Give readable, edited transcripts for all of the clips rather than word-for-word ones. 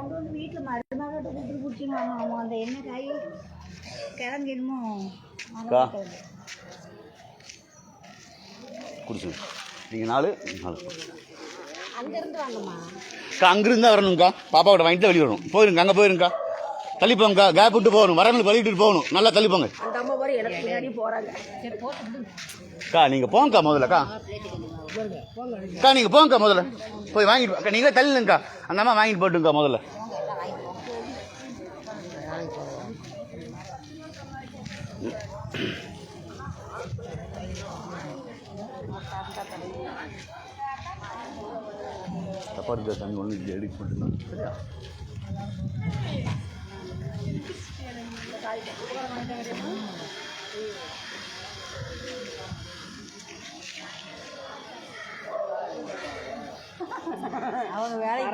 கொண்டு வந்து வீட்டில் மருமகிட்ட கொடுத்து பிடிச்சிடுவாங்க. அவங்க அந்த என்ன காய் கிழங்கிடுமோ குடிச்சு நீங்கள் 4 அங்கேருந்து வாங்கம்மா. அங்கிருந்து தான் வரணும்க்கா. பாப்பாவோட வாங்கிட்டு தான் வெளியே வரணும். போயிருங்க, அங்கே போயிருங்கக்கா. தள்ளி போங்கக்கா. கேப் விட்டு போகணும், வரவங்களுக்கு வலிக்கிட்டு போகணும். நல்லா தள்ளி போங்க. அந்த அம்மா போகிற எனக்கு பின்னாடி போகிறாங்க. அக்கா நீங்கள் போங்கக்கா முதல்லக்கா. அக்கா நீங்கள் போங்கக்கா முதல்ல போய் வாங்கிட்டு அக்கா. நீங்களே தள்ளினுங்கக்கா. அந்த அம்மா வாங்கிட்டு போட்டுங்கக்கா முதல்ல. தப்பாக தண்ணி ஒன்று எடுக்க போட்டுருந்தோம். சரியா அவங்க வேலைக்கு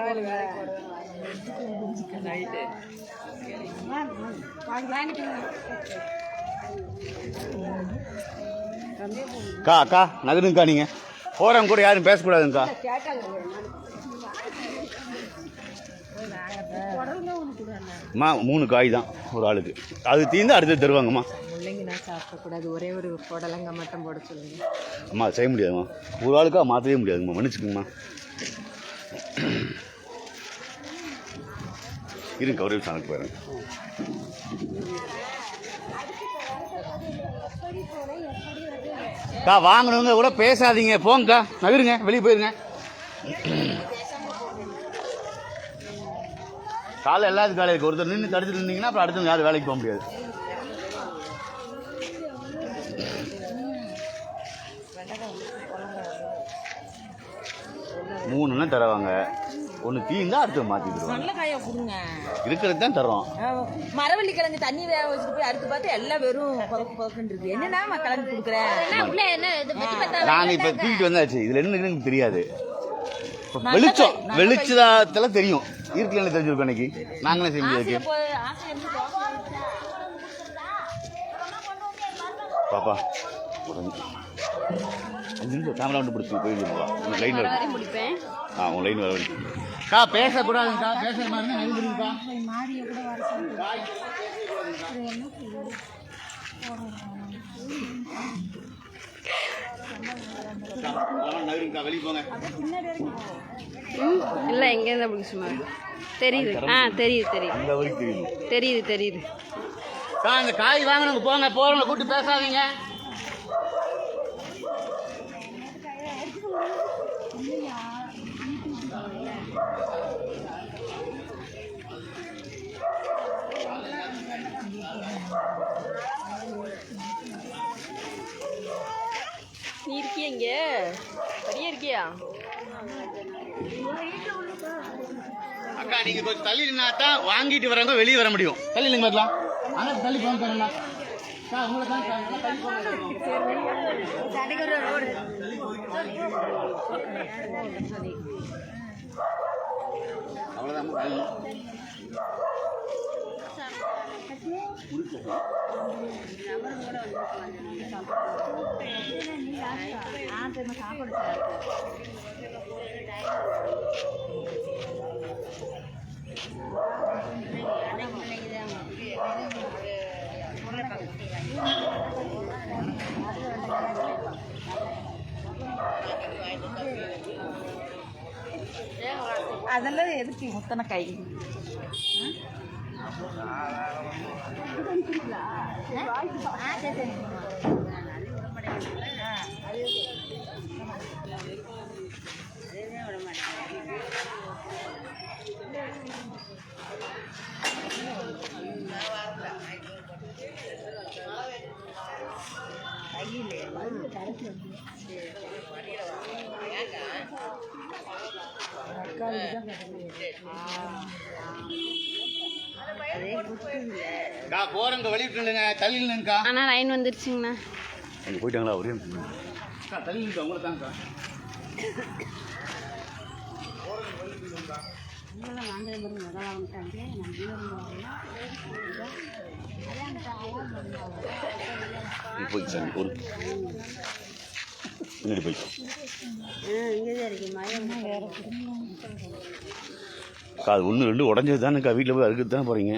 அக்கா அக்கா நகருங்கக்கா. நீங்கள் போகிறவங்க கூட யாரும் பேசக்கூடாதுங்கக்கா. அம்மா 3 காய் தான் ஒரு ஆளுக்கு. அது தீர்ந்து அடுத்து தருவாங்கம்மா. முள்ளங்கினா சாப்பிடக்கூடாது, ஒரே ஒரு புடலங்க மட்டும் போட சொல்லுங்க. அம்மா செய்ய முடியாதும்மா, ஒரு ஆளுக்கா மாற்றவே முடியாதுங்கம்மா, மன்னிச்சுக்குங்கம்மா. இருங்க ஒரே சாணக்கு போயிடுங்க. அக்கா வாங்கினவங்க கூட பேசாதீங்க, போங்கக்கா. நகருங்க, வெளியே போயிருங்க. காலை எல்லாத்துக்கும் வேலைக்கு ஒருத்தர் நின்று தடுத்துட்டு இருந்தீங்கன்னா அப்புறம் அடுத்தவங்க யாரும் வேலைக்கு போக முடியாது. மூணுன்னா தருவாங்க, ஒன்று தீந்தா அடுத்து மாற்றி தருவாங்க. நல்ல காயை கொடுங்க, இருக்கிறது தான் தரோம். மரவள்ளி கிழங்கு தண்ணி வேக வச்சுட்டு போய் அடுத்து பார்த்து எல்லாம் வெறும் பதக்குன்னு இருக்கு. என்னன்னா கிளம்பி கொடுக்குறேன். நாங்கள் இப்போ தூக்கிட்டு வந்தாச்சு, இதில் என்ன இருக்குன்னு தெரியாது. வெளிச்சத்துல தெரியும், இருக்கல தெரிஞ்சிருக்கோம். அன்னைக்கு நாங்களே செய்ய முடியாது. பாப்பா 5 நிமிஷம் கேமரா வந்து பிடிச்சி போயிருப்பா. லைன் வர உங்க லைன் வர அக்கா. பேசக்கூடாதுக்கா, பேசுற மாதிரி நகருங்கக்கா. வெளியே போங்க. இல்லை எங்கேருந்து அப்படி சும்மா தெரியுது. தெரியுது தெரியுது தெரியுது. அந்த காய் வாங்கினவங்க போங்க, போறவங்க கூப்பிட்டு பேசாதீங்க. நீ இருக்கியா இங்கே? பெரிய இருக்கியா அக்கா? நீங்க கொஞ்சம் தள்ளி நின்னா தான் வாங்கிட்டு வரவங்க வெளியே வர முடியும். தள்ளி நின்று பார்க்கலாம். ஆனால் தள்ளி போங்க. அவ்வளோதான். அதெல்லாம் எதுக்கு முத்தனை கை? போறங்க வெளியிட்டுங்க, தள்ளி நின்னுக்கா. அண்ணா லைன் வந்துருச்சுங்கண்ணா. அங்கே போயிட்டாங்களா? ஒரே தள்ளி நிற்க உங்களை தான்க்கா. போய் சார் ஒரு பின்னாடி போய் இங்கே தான் இருக்கு. மழை வேற அக்கா அது 1 2 உடஞ்சது தானேக்கா வீட்டில் போய் அறுக்கிறது தானே போகிறீங்க